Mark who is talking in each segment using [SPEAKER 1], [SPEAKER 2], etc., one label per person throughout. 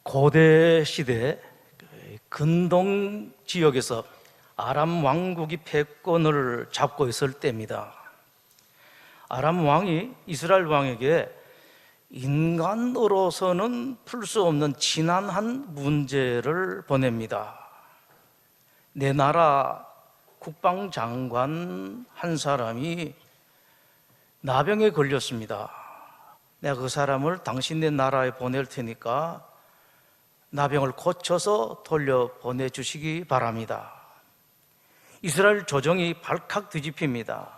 [SPEAKER 1] 고대 시대 근동 지역에서 아람 왕국이 패권을 잡고 있을 때입니다. 아람 왕이 이스라엘 왕에게 인간으로서는 풀 수 없는 지난한 문제를 보냅니다. 내 나라 국방장관 한 사람이 나병에 걸렸습니다. 내가 그 사람을 당신네 나라에 보낼 테니까 나병을 고쳐서 돌려보내 주시기 바랍니다. 이스라엘 조정이 발칵 뒤집힙니다.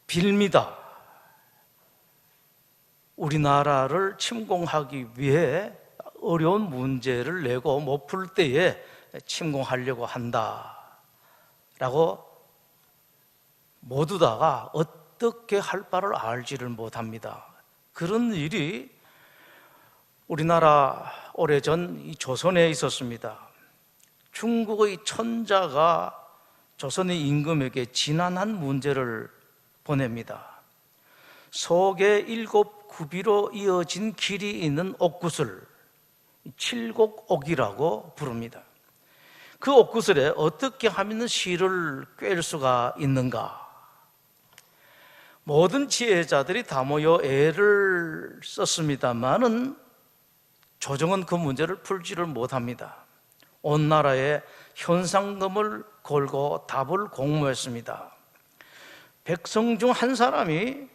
[SPEAKER 1] 빌미다. 우리나라를 침공하기 위해 어려운 문제를 내고 못 풀 때에 침공하려고 한다 라고 모두 다가 어떻게 할 바를 알지를 못합니다. 그런 일이 우리나라 오래전 이 조선에 있었습니다. 중국의 천자가 조선의 임금에게 지난한 문제를 보냅니다. 속에 7 굽이로 이어진 길이 있는 옥구슬, 칠곡옥이라고 부릅니다. 그 옥구슬에 어떻게 하면 실을 꿰을 수가 있는가? 모든 지혜자들이 다 모여 애를 썼습니다만은 조정은 그 문제를 풀지를 못합니다. 온 나라에 현상금을 걸고 답을 공모했습니다. 백성 중 한 사람이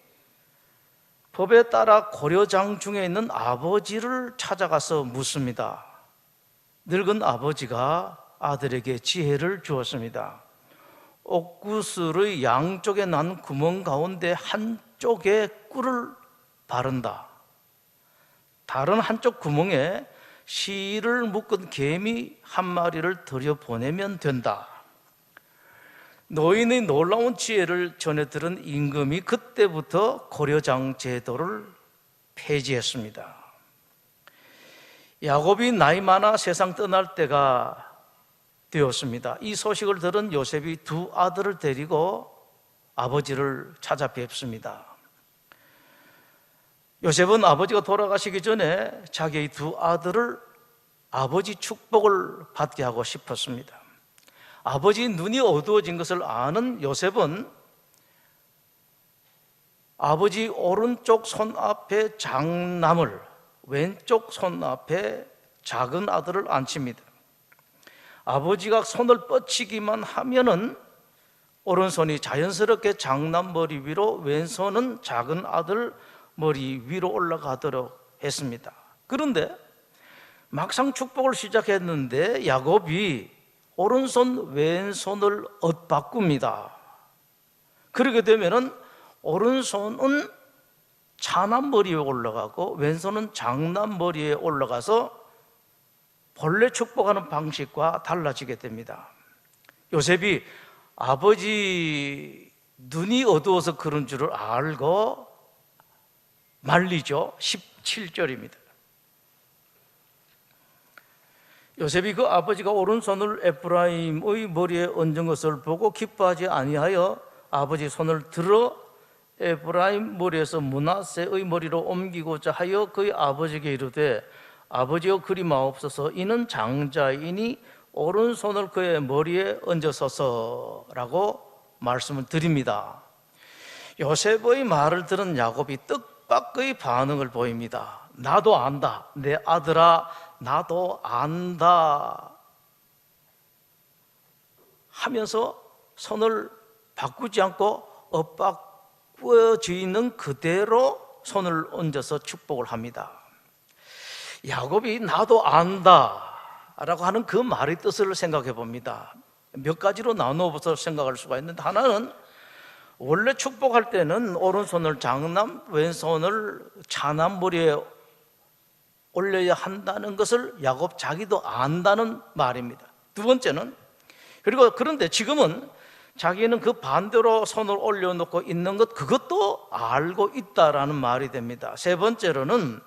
[SPEAKER 1] 법에 따라 고려장 중에 있는 아버지를 찾아가서 묻습니다. 늙은 아버지가 아들에게 지혜를 주었습니다. 옥구슬의 양쪽에 난 구멍 가운데 한쪽에 꿀을 바른다. 다른 한쪽 구멍에 실을 묶은 개미 한 마리를 들여보내면 된다. 노인의 놀라운 지혜를 전해 들은 임금이 그때부터 고려장 제도를 폐지했습니다. 야곱이 나이 많아 세상 떠날 때가 되었습니다. 이 소식을 들은 요셉이 2 아들을 데리고 아버지를 찾아뵙습니다. 요셉은 아버지가 돌아가시기 전에 자기의 2 아들을 아버지 축복을 받게 하고 싶었습니다. 아버지 눈이 어두워진 것을 아는 요셉은 아버지 오른쪽 손 앞에 장남을, 왼쪽 손 앞에 작은 아들을 앉힙니다. 아버지가 손을 뻗치기만 하면은 오른손이 자연스럽게 장남 머리 위로, 왼손은 작은 아들 머리 위로 올라가도록 했습니다. 그런데 막상 축복을 시작했는데 야곱이 오른손, 왼손을 엇바꿉니다. 그렇게 되면은 오른손은 차남 머리에 올라가고 왼손은 장남 머리에 올라가서 본래 축복하는 방식과 달라지게 됩니다. 요셉이 아버지 눈이 어두워서 그런 줄을 알고 말리죠. 17절입니다. 요셉이 그 아버지가 오른손을 에프라임의 머리에 얹은 것을 보고 기뻐하지 아니하여 아버지 손을 들어 에프라임 머리에서 므낫세의 머리로 옮기고자 하여 그의 아버지에게 이르되 아버지여 그리 마옵소서 이는 장자이니 오른손을 그의 머리에 얹어서라고 말씀을 드립니다. 요셉의 말을 들은 야곱이 뜻밖의 반응을 보입니다. 나도 안다. 내 아들아 나도 안다 하면서 손을 바꾸지 않고 엇바꾸어져 있는 그대로 손을 얹어서 축복을 합니다. 야곱이 나도 안다 라고 하는 그 말의 뜻을 생각해 봅니다. 몇 가지로 나누어서 생각할 수가 있는데, 하나는 원래 축복할 때는 오른손을 장남, 왼손을 차남 머리에 올려야 한다는 것을 야곱 자기도 안다는 말입니다. 2 번째는, 그런데 지금은 자기는 그 반대로 손을 올려놓고 있는 것, 그것도 알고 있다라는 말이 됩니다. 3 번째로는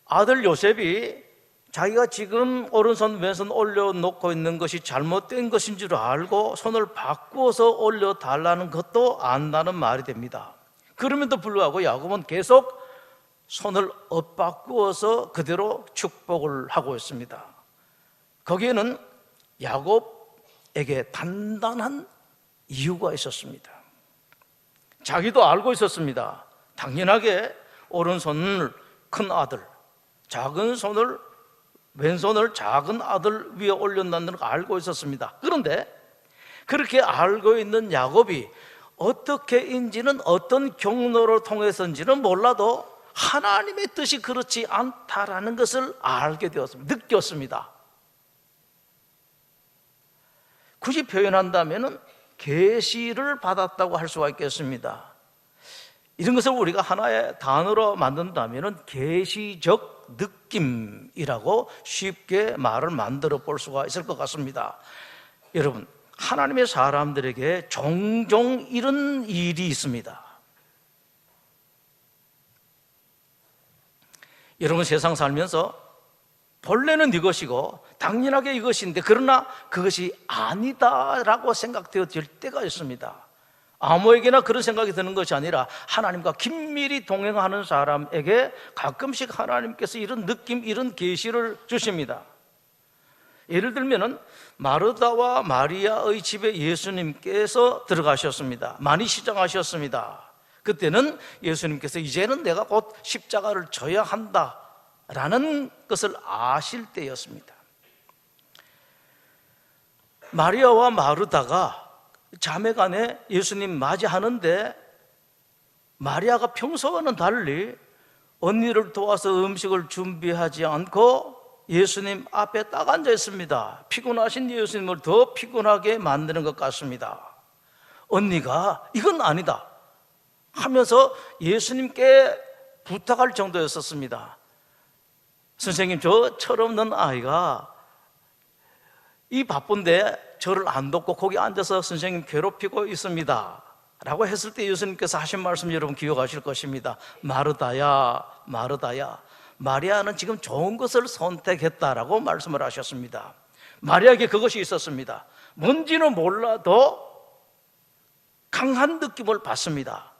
[SPEAKER 1] 아들 요셉이 자기가 지금 오른손 왼손 올려놓고 있는 것이 잘못된 것인 줄 알고 손을 바꾸어서 올려달라는 것도 안다는 말이 됩니다. 그럼에도 불구하고 야곱은 계속 손을 엇바꾸어서 그대로 축복을 하고 있습니다. 거기에는 야곱에게 단단한 이유가 있었습니다. 자기도 알고 있었습니다. 당연하게 오른손을 큰 아들, 작은 손을, 왼손을 작은 아들 위에 올렸다는 걸 알고 있었습니다. 그런데 그렇게 알고 있는 야곱이 어떻게인지는, 어떤 경로를 통해서인지는 몰라도 하나님의 뜻이 그렇지 않다라는 것을 알게 되었습니다. 느꼈습니다. 굳이 표현한다면 계시를 받았다고 할 수가 있겠습니다. 이런 것을 우리가 하나의 단어로 만든다면 계시적 느낌이라고 쉽게 말을 만들어 볼 수가 있을 것 같습니다. 여러분, 하나님의 사람들에게 종종 이런 일이 있습니다. 여러분, 세상 살면서 본래는 이것이고 당연하게 이것인데, 그러나 그것이 아니다라고 생각되어질 때가 있습니다. 아무에게나 그런 생각이 드는 것이 아니라 하나님과 긴밀히 동행하는 사람에게 가끔씩 하나님께서 이런 느낌, 이런 계시를 주십니다. 예를 들면 마르다와 마리아의 집에 예수님께서 들어가셨습니다. 많이 시장하셨습니다. 그때는 예수님께서 이제는 내가 곧 십자가를 져야 한다라는 것을 아실 때였습니다. 마리아와 마르다가 자매간에 예수님 맞이하는데, 마리아가 평소와는 달리 언니를 도와서 음식을 준비하지 않고 예수님 앞에 딱 앉아 있습니다. 피곤하신 예수님을 더 피곤하게 만드는 것 같습니다. 언니가 이건 아니다 하면서 예수님께 부탁할 정도였었습니다. 선생님, 저 철없는 아이가 이 바쁜데 저를 안 돕고 거기 앉아서 선생님 괴롭히고 있습니다 라고 했을 때 예수님께서 하신 말씀 여러분 기억하실 것입니다. 마르다야, 마르다야, 마리아는 지금 좋은 것을 선택했다라고 말씀을 하셨습니다. 마리아에게 그것이 있었습니다. 뭔지는 몰라도 강한 느낌을 받습니다.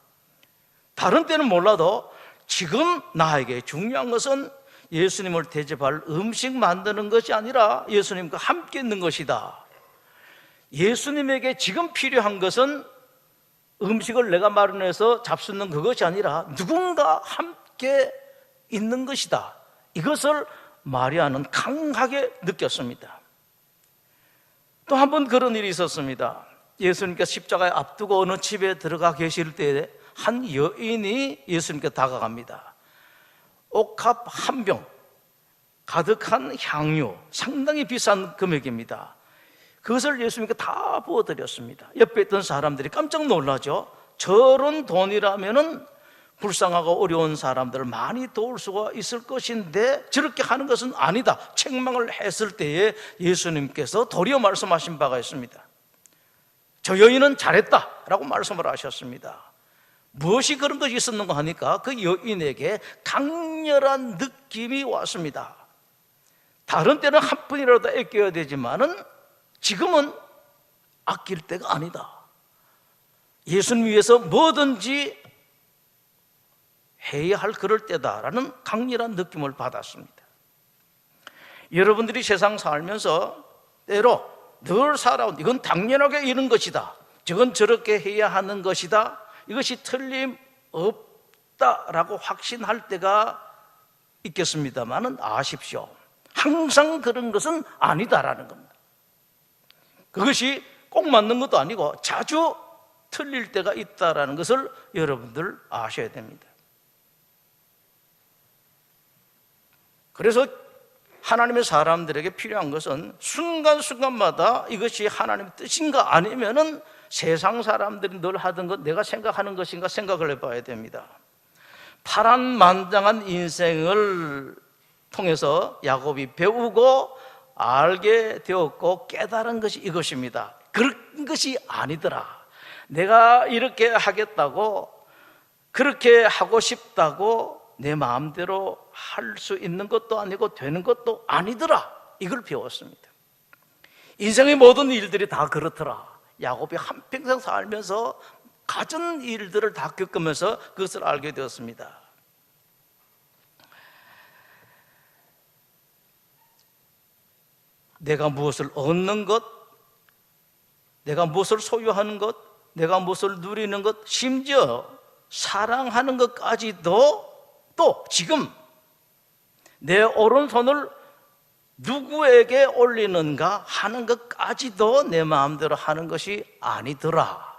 [SPEAKER 1] 다른 때는 몰라도 지금 나에게 중요한 것은 예수님을 대접할 음식 만드는 것이 아니라 예수님과 함께 있는 것이다. 예수님에게 지금 필요한 것은 음식을 내가 마련해서 잡수는 그것이 아니라 누군가 함께 있는 것이다. 이것을 마리아는 강하게 느꼈습니다. 또 한 번 그런 일이 있었습니다. 예수님께서 십자가에 앞두고 어느 집에 들어가 계실 때에 한 여인이 예수님께 다가갑니다. 옥합 한 병 가득한 향유, 상당히 비싼 금액입니다. 그것을 예수님께 다 부어드렸습니다. 옆에 있던 사람들이 깜짝 놀라죠. 저런 돈이라면은 불쌍하고 어려운 사람들을 많이 도울 수가 있을 것인데 저렇게 하는 것은 아니다, 책망을 했을 때에 예수님께서 도리어 말씀하신 바가 있습니다. 저 여인은 잘했다라고 말씀을 하셨습니다. 무엇이 그런 것이 있었는가 하니까 그 여인에게 강렬한 느낌이 왔습니다. 다른 때는 한 푼이라도 아껴야 되지만은 지금은 아낄 때가 아니다. 예수님 위해서 뭐든지 해야 할 그럴 때다라는 강렬한 느낌을 받았습니다. 여러분들이 세상 살면서 때로 늘 살아온, 이건 당연하게 이런 것이다, 저건 저렇게 해야 하는 것이다, 이것이 틀림없다라고 확신할 때가 있겠습니다만은 아십시오, 항상 그런 것은 아니다라는 겁니다. 그것이 꼭 맞는 것도 아니고 자주 틀릴 때가 있다라는 것을 여러분들 아셔야 됩니다. 그래서 하나님의 사람들에게 필요한 것은 순간순간마다 이것이 하나님의 뜻인가 아니면은 세상 사람들이 늘 하던 것, 내가 생각하는 것인가 생각을 해봐야 됩니다. 파란만장한 인생을 통해서 야곱이 배우고 알게 되었고 깨달은 것이 이것입니다. 그런 것이 아니더라. 내가 이렇게 하겠다고, 그렇게 하고 싶다고 내 마음대로 할 수 있는 것도 아니고 되는 것도 아니더라. 이걸 배웠습니다. 인생의 모든 일들이 다 그렇더라. 야곱이 한평생 살면서 갖은 일들을 다 겪으면서 그것을 알게 되었습니다. 내가 무엇을 얻는 것, 내가 무엇을 소유하는 것, 내가 무엇을 누리는 것, 심지어 사랑하는 것까지도 또 지금 내 오른손을 누구에게 올리는가 하는 것까지도 내 마음대로 하는 것이 아니더라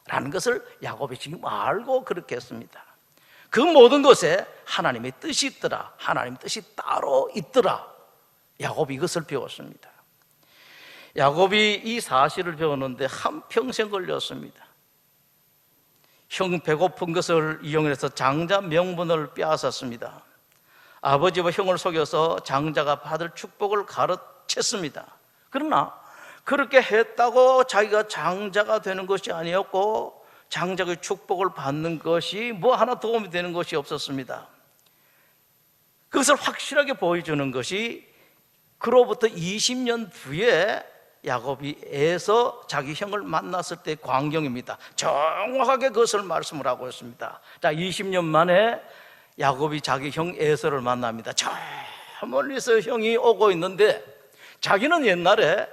[SPEAKER 1] 라는 것을 야곱이 지금 알고 그렇게 했습니다. 그 모든 것에 하나님의 뜻이 있더라, 하나님의 뜻이 따로 있더라. 야곱이 이것을 배웠습니다. 야곱이 이 사실을 배우는데 한평생 걸렸습니다. 형 배고픈 것을 이용해서 장자 명분을 빼앗았습니다. 아버지와 형을 속여서 장자가 받을 축복을 가로챘습니다. 그러나 그렇게 했다고 자기가 장자가 되는 것이 아니었고 장자의 축복을 받는 것이 뭐 하나 도움이 되는 것이 없었습니다. 그것을 확실하게 보여주는 것이 그로부터 20년 뒤에 야곱이 에서 자기 형을 만났을 때 광경입니다. 정확하게 그것을 말씀을 하고 있습니다. 자, 20년 만에 야곱이 자기 형 에서를 만납니다. 저 멀리서 형이 오고 있는데 자기는 옛날에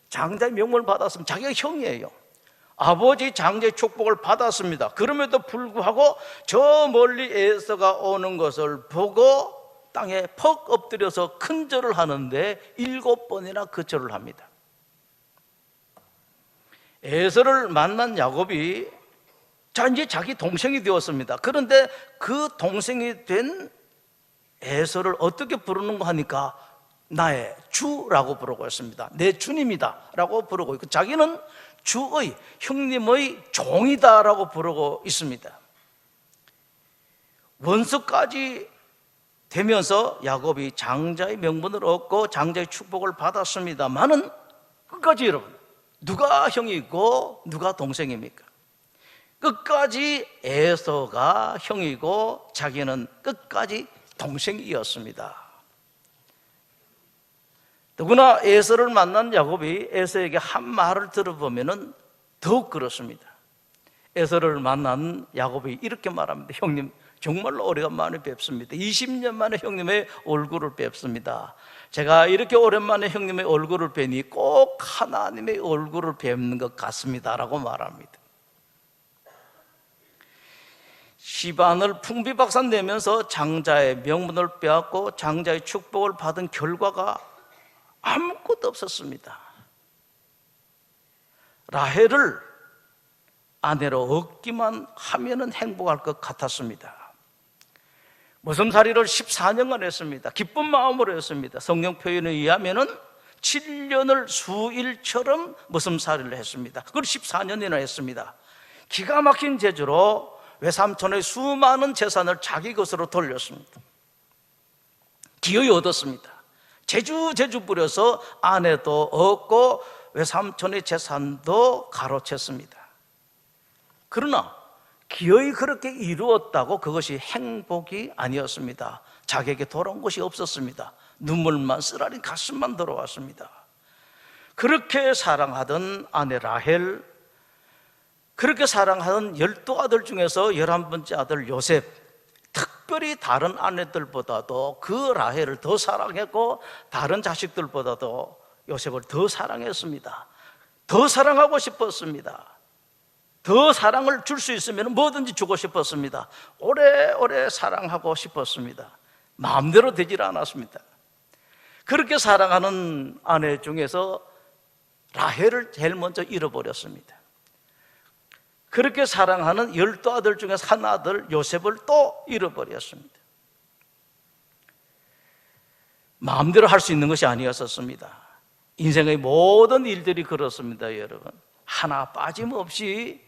[SPEAKER 1] 장자의 명분을 받았으면 자기가 형이에요. 아버지 장자의 축복을 받았습니다. 그럼에도 불구하고 저 멀리 에서가 오는 것을 보고 땅에 퍽 엎드려서 큰 절을 하는데 7번이나 그 절을 합니다. 에서를 만난 야곱이 이제 자기 동생이 되었습니다. 그런데 그 동생이 된 에서를 어떻게 부르는가 하니까 나의 주라고 부르고 있습니다. 내 주님이다 라고 부르고 있고 자기는 주의 형님의 종이다 라고 부르고 있습니다. 원수까지 되면서 야곱이 장자의 명분을 얻고 장자의 축복을 받았습니다만은 끝까지 여러분 누가 형이고 누가 동생입니까? 끝까지 에서가 형이고 자기는 끝까지 동생이었습니다. 더구나 에서를 만난 야곱이 에서에게 한 말을 들어보면 더욱 그렇습니다. 에서를 만난 야곱이 이렇게 말합니다. 형님 정말로 오래간만에 뵙습니다. 20년 만에 형님의 얼굴을 뵙습니다. 제가 이렇게 오랜만에 형님의 얼굴을 뵈니 꼭 하나님의 얼굴을 뵙는 것 같습니다 라고 말합니다. 시반을 풍비박산 내면서 장자의 명분을 빼앗고 장자의 축복을 받은 결과가 아무것도 없었습니다. 라헬을 아내로 얻기만 하면은 행복할 것 같았습니다. 머슴살이를 14년간 했습니다. 기쁜 마음으로 했습니다. 성경 표현에 의하면은 7년을 수일처럼 머슴살이를 했습니다. 그걸 14년이나 했습니다. 기가 막힌 재주로 외삼촌의 수많은 재산을 자기 것으로 돌렸습니다. 기어이 얻었습니다. 재주 부려서 아내도 얻고 외삼촌의 재산도 가로챘습니다. 그러나 기어이 그렇게 이루었다고 그것이 행복이 아니었습니다. 자기에게 돌아온 것이 없었습니다. 눈물만 쓰라린 가슴만 돌아왔습니다. 그렇게 사랑하던 아내 라헬, 그렇게 사랑하던 12아들 중에서 11번째 아들 요셉, 특별히 다른 아내들보다도 그 라헬을 더 사랑했고 다른 자식들보다도 요셉을 더 사랑했습니다. 더 사랑하고 싶었습니다. 더 사랑을 줄 수 있으면 뭐든지 주고 싶었습니다. 오래오래 사랑하고 싶었습니다. 마음대로 되질 않았습니다. 그렇게 사랑하는 아내 중에서 라헬을 제일 먼저 잃어버렸습니다. 그렇게 사랑하는 12아들 중에서 한 아들 요셉을 또 잃어버렸습니다. 마음대로 할 수 있는 것이 아니었었습니다. 인생의 모든 일들이 그렇습니다, 여러분. 하나 빠짐없이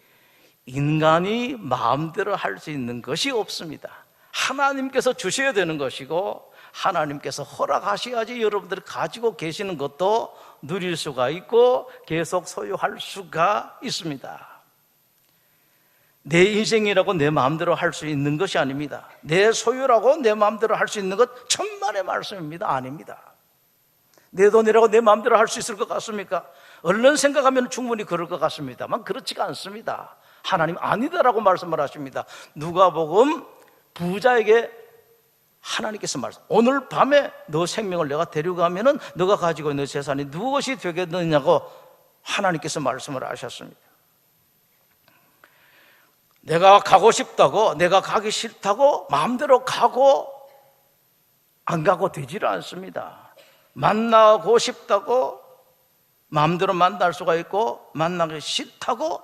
[SPEAKER 1] 인간이 마음대로 할 수 있는 것이 없습니다. 하나님께서 주셔야 되는 것이고 하나님께서 허락하셔야지 여러분들이 가지고 계시는 것도 누릴 수가 있고 계속 소유할 수가 있습니다. 내 인생이라고 내 마음대로 할 수 있는 것이 아닙니다. 내 소유라고 내 마음대로 할 수 있는 것 천만의 말씀입니다. 아닙니다. 내 돈이라고 내 마음대로 할 수 있을 것 같습니까? 얼른 생각하면 충분히 그럴 것 같습니다만 그렇지가 않습니다. 하나님 아니다라고 말씀을 하십니다. 누가복음 부자에게 하나님께서 말씀, 오늘 밤에 너 생명을 내가 데려가면은 너가 가지고 있는 재산이 무엇이 되겠느냐고 하나님께서 말씀을 하셨습니다. 내가 가고 싶다고, 내가 가기 싫다고 마음대로 가고 안 가고 되지를 않습니다. 만나고 싶다고 마음대로 만날 수가 있고, 만나기 싫다고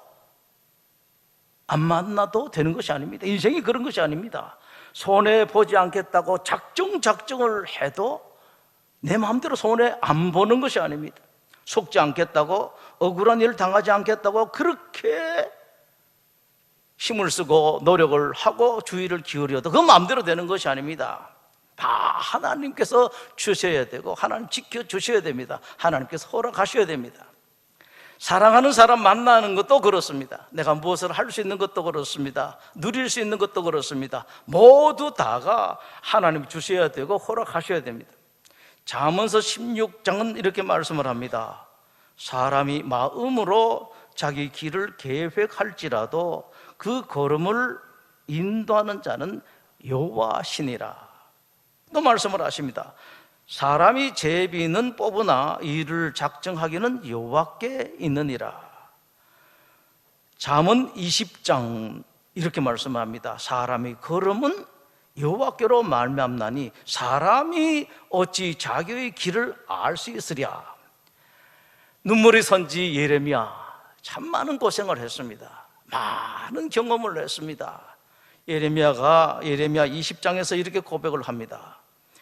[SPEAKER 1] 안 만나도 되는 것이 아닙니다. 인생이 그런 것이 아닙니다. 손해보지 않겠다고 작정을 해도 내 마음대로 손해 안 보는 것이 아닙니다. 속지 않겠다고, 억울한 일을 당하지 않겠다고 그렇게 힘을 쓰고 노력을 하고 주의를 기울여도 그 마음대로 되는 것이 아닙니다. 다 하나님께서 주셔야 되고, 하나님 지켜주셔야 됩니다. 하나님께서 허락하셔야 됩니다. 사랑하는 사람 만나는 것도 그렇습니다. 내가 무엇을 할 수 있는 것도 그렇습니다. 누릴 수 있는 것도 그렇습니다. 모두 다가 하나님 주셔야 되고 허락하셔야 됩니다. 잠언서 16장은 이렇게 말씀을 합니다. 사람이 마음으로 자기 길을 계획할지라도 그 걸음을 인도하는 자는 여호와시니라. 또 말씀을 하십니다. 사람이 제비는 뽑으나 이를 작정하기는 여호와께 있느니라. 잠언 20장 이렇게 말씀합니다. 사람의 걸음은 여호와께로 말미암나니 사람이 어찌 자기의 길을 알 수 있으랴. 눈물이 선지 예레미야 참 많은 고생을 했습니다. 많은 경험을 했습니다. 예레미야 20장에서 이렇게 고백을 합니다.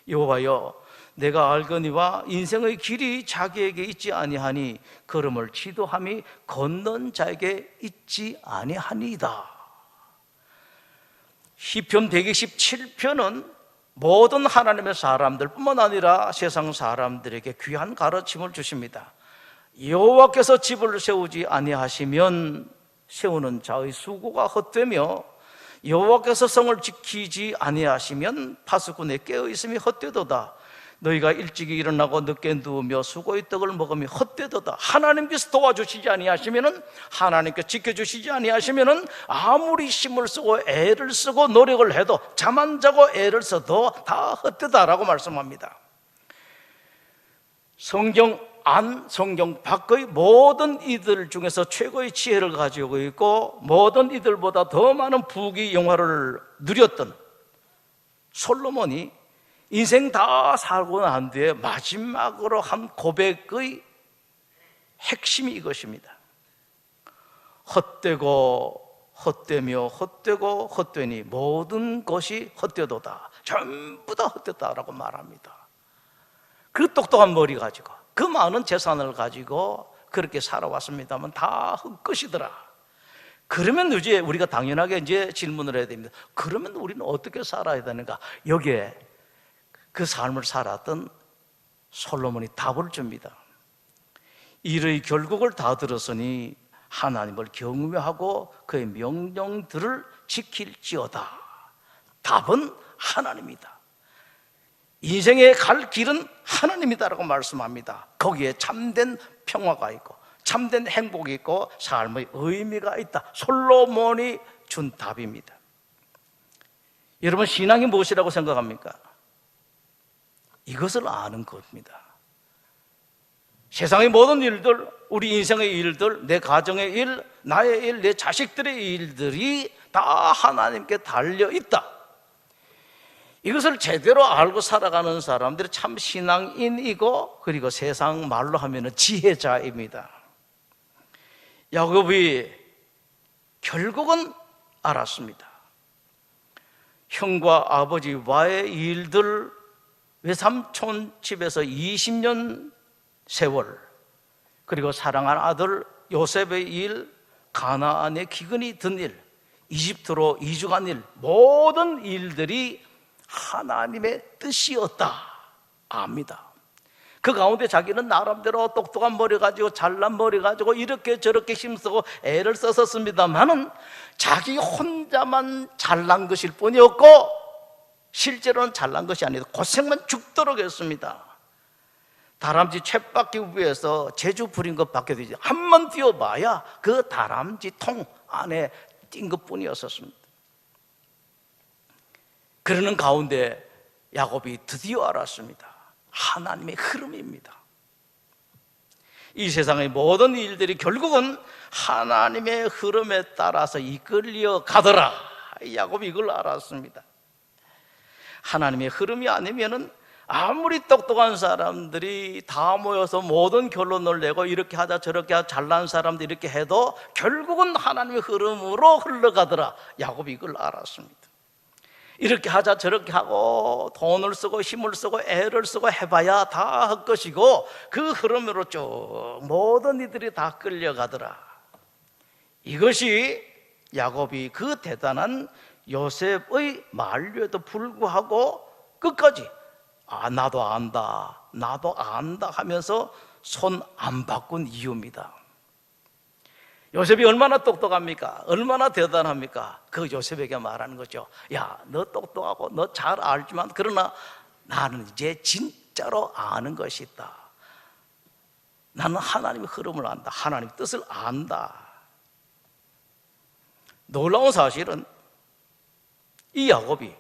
[SPEAKER 1] 여호와여, 내가 알거니와 인생의 길이 자기에게 있지 아니하니 걸음을 지도함이 걷는 자에게 있지 아니하니이다. 시편 127편은 모든 하나님의 사람들뿐만 아니라 세상 사람들에게 귀한 가르침을 주십니다. 여호와께서 집을 세우지 아니하시면 세우는 자의 수고가 헛되며 여호와께서 성을 지키지 아니하시면 파수꾼의 깨어있음이 헛되도다. 너희가 일찍이 일어나고 늦게 누우며 수고의 떡을 먹으며 헛되도다. 하나님께서 도와주시지 아니하시면은, 하나님께서 지켜주시지 아니하시면은 아무리 힘을 쓰고 애를 쓰고 노력을 해도, 잠 안 자고 애를 써도 다 헛되다라고 말씀합니다. 성경 안, 성경 밖의 모든 이들 중에서 최고의 지혜를 가지고 있고 모든 이들보다 더 많은 부귀 영화를 누렸던 솔로몬이 인생 다 살고 난 뒤에 마지막으로 한 고백의 핵심이 이것입니다. 헛되고 헛되며 헛되고 헛되니 모든 것이 헛되도다. 전부 다 헛되다라고 말합니다. 그 똑똑한 머리 가지고, 그 많은 재산을 가지고 그렇게 살아왔습니다만 다 헛것이더라. 그러면 이제 우리가 당연하게 이제 질문을 해야 됩니다. 그러면 우리는 어떻게 살아야 되는가? 여기에 그 삶을 살았던 솔로몬이 답을 줍니다. 일의 결국을 다 들었으니 하나님을 경외하고 그의 명령들을 지킬지어다. 답은 하나님이다. 인생의 갈 길은 하나님이다라고 말씀합니다. 거기에 참된 평화가 있고 참된 행복이 있고 삶의 의미가 있다. 솔로몬이 준 답입니다. 여러분, 신앙이 무엇이라고 생각합니까? 이것을 아는 겁니다. 세상의 모든 일들, 우리 인생의 일들, 내 가정의 일, 나의 일, 내 자식들의 일들이 다 하나님께 달려있다. 이것을 제대로 알고 살아가는 사람들이 참 신앙인이고, 그리고 세상 말로 하면 지혜자입니다. 야곱이 결국은 알았습니다. 형과 아버지와의 일들, 외삼촌 집에서 20년 세월, 그리고 사랑한 아들 요셉의 일, 가나안의 기근이 든 일, 이집트로 이주간 일, 모든 일들이 하나님의 뜻이었다 압니다. 그 가운데 자기는 나름대로 똑똑한 머리 가지고 잘난 머리 가지고 이렇게 저렇게 힘쓰고 애를 썼었습니다만은 자기 혼자만 잘난 것일 뿐이었고 실제로는 잘난 것이 아니라 고생만 죽도록 했습니다. 다람쥐 쳇바퀴 위에서 제주 부린 것밖에 되지 한 번 뛰어봐야 그 다람쥐 통 안에 뛴 것뿐이었습니다. 그러는 가운데 야곱이 드디어 알았습니다. 하나님의 흐름입니다. 이 세상의 모든 일들이 결국은 하나님의 흐름에 따라서 이끌려 가더라. 야곱이 이걸 알았습니다. 하나님의 흐름이 아니면은 아무리 똑똑한 사람들이 다 모여서 모든 결론을 내고 이렇게 하자 저렇게 하자 잘난 사람들이 이렇게 해도 결국은 하나님의 흐름으로 흘러가더라. 야곱이 이걸 알았습니다. 이렇게 하자 저렇게 하고 돈을 쓰고 힘을 쓰고 애를 쓰고 해봐야 다 할 것이고 그 흐름으로 쭉 모든 이들이 다 끌려가더라. 이것이 야곱이 그 대단한 요셉의 만류에도 불구하고 끝까지 나도 안다 하면서 손 안 바꾼 이유입니다. 요셉이 얼마나 똑똑합니까? 얼마나 대단합니까? 그 요셉에게 말하는 거죠. 야, 너 똑똑하고 너 잘 알지만 그러나 나는 이제 진짜로 아는 것이 있다. 나는 하나님의 흐름을 안다. 하나님의 뜻을 안다. 놀라운 사실은 이 야곱이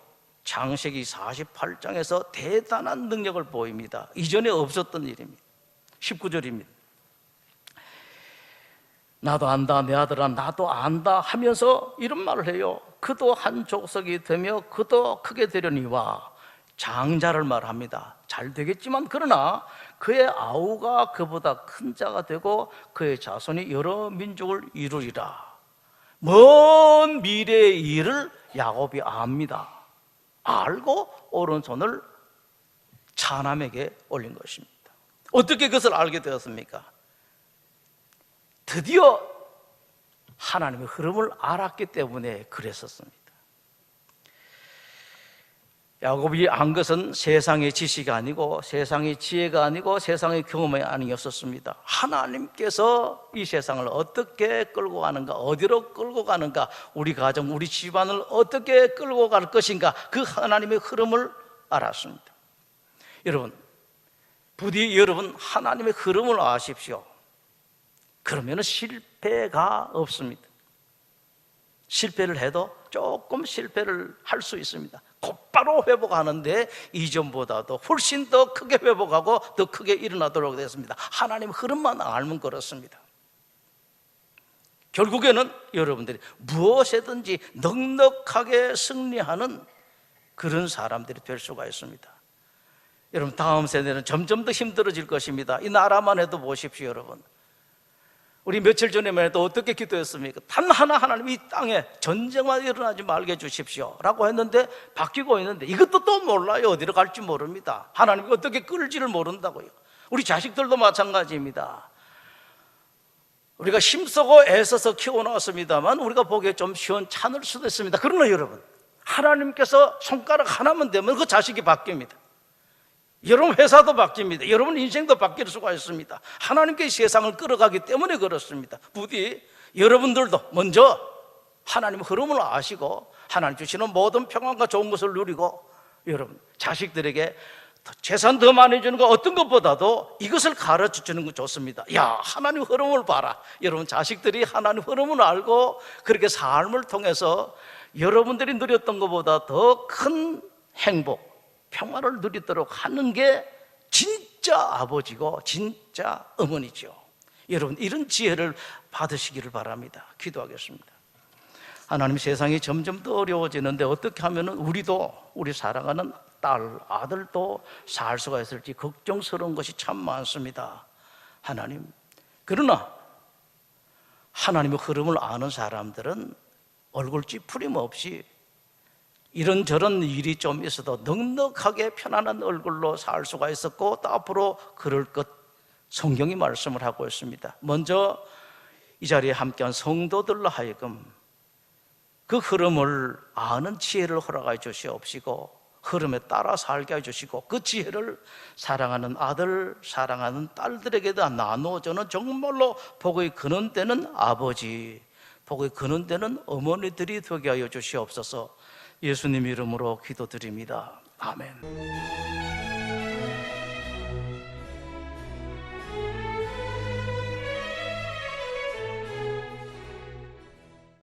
[SPEAKER 1] 창세기 48장에서 대단한 능력을 보입니다. 이전에 없었던 일입니다. 19절입니다. 나도 안다 내 아들아 나도 안다 하면서 이런 말을 해요. 그도 한 족속이 되며 그도 크게 되려니와 장자를 말합니다. 잘 되겠지만 그러나 그의 아우가 그보다 큰 자가 되고 그의 자손이 여러 민족을 이루리라. 먼 미래의 일을 야곱이 압니다. 알고 오른손을 차남에게 올린 것입니다. 어떻게 그것을 알게 되었습니까? 드디어 하나님의 흐름을 알았기 때문에 그랬었습니다. 야곱이 안 것은 세상의 지식이 아니고 세상의 지혜가 아니고 세상의 경험이 아니었었습니다. 하나님께서 이 세상을 어떻게 끌고 가는가, 어디로 끌고 가는가, 우리 가정, 우리 집안을 어떻게 끌고 갈 것인가, 그 하나님의 흐름을 알았습니다. 여러분, 부디 여러분 하나님의 흐름을 아십시오. 그러면 실패가 없습니다. 실패를 해도 조금 실패를 할 수 있습니다. 곧바로 회복하는데 이전보다도 훨씬 더 크게 회복하고 더 크게 일어나도록 되었습니다. 하나님 흐름만 알면 그렇습니다. 결국에는 여러분들이 무엇에든지 넉넉하게 승리하는 그런 사람들이 될 수가 있습니다. 여러분, 다음 세대는 점점 더 힘들어질 것입니다. 이 나라만 해도 보십시오. 여러분, 우리 며칠 전에만 해도 어떻게 기도했습니까? 단 하나 하나님 이 땅에 전쟁만 일어나지 말게 해주십시오 라고 했는데 바뀌고 있는데 이것도 또 몰라요. 어디로 갈지 모릅니다. 하나님이 어떻게 끌지를 모른다고요. 우리 자식들도 마찬가지입니다. 우리가 힘쓰고 애써서 키워놨습니다만 우리가 보기에 좀 시원찮을 수도 있습니다. 그러나 여러분, 하나님께서 손가락 하나만 대면 그 자식이 바뀝니다. 여러분 회사도 바뀝니다. 여러분 인생도 바뀔 수가 있습니다. 하나님께 세상을 끌어가기 때문에 그렇습니다. 부디 여러분들도 먼저 하나님의 흐름을 아시고 하나님 주시는 모든 평안과 좋은 것을 누리고 여러분 자식들에게 재산 더 많이 주는 거 어떤 것보다도 이것을 가르쳐 주는 거 좋습니다. 야, 하나님 흐름을 봐라. 여러분 자식들이 하나님 흐름을 알고 그렇게 삶을 통해서 여러분들이 누렸던 것보다 더 큰 행복, 평화를 누리도록 하는 게 진짜 아버지고 진짜 어머니죠. 여러분 이런 지혜를 받으시기를 바랍니다. 기도하겠습니다. 하나님, 세상이 점점 더 어려워지는데 어떻게 하면 우리도 우리 사랑하는 딸, 아들도 살 수가 있을지 걱정스러운 것이 참 많습니다. 하나님, 그러나 하나님의 흐름을 아는 사람들은 얼굴 찌푸림 없이 이런저런 일이 좀 있어도 넉넉하게 편안한 얼굴로 살 수가 있었고 또 앞으로 그럴 것 성경이 말씀을 하고 있습니다. 먼저 이 자리에 함께한 성도들로 하여금 그 흐름을 아는 지혜를 허락해 주시옵시고 흐름에 따라 살게 해주시고 그 지혜를 사랑하는 아들, 사랑하는 딸들에게도 나누어주는 정말로 복의 근원되는 아버지, 복의 근원되는 어머니들이 되게 하여 주시옵소서. 예수님 이름으로 기도드립니다. 아멘.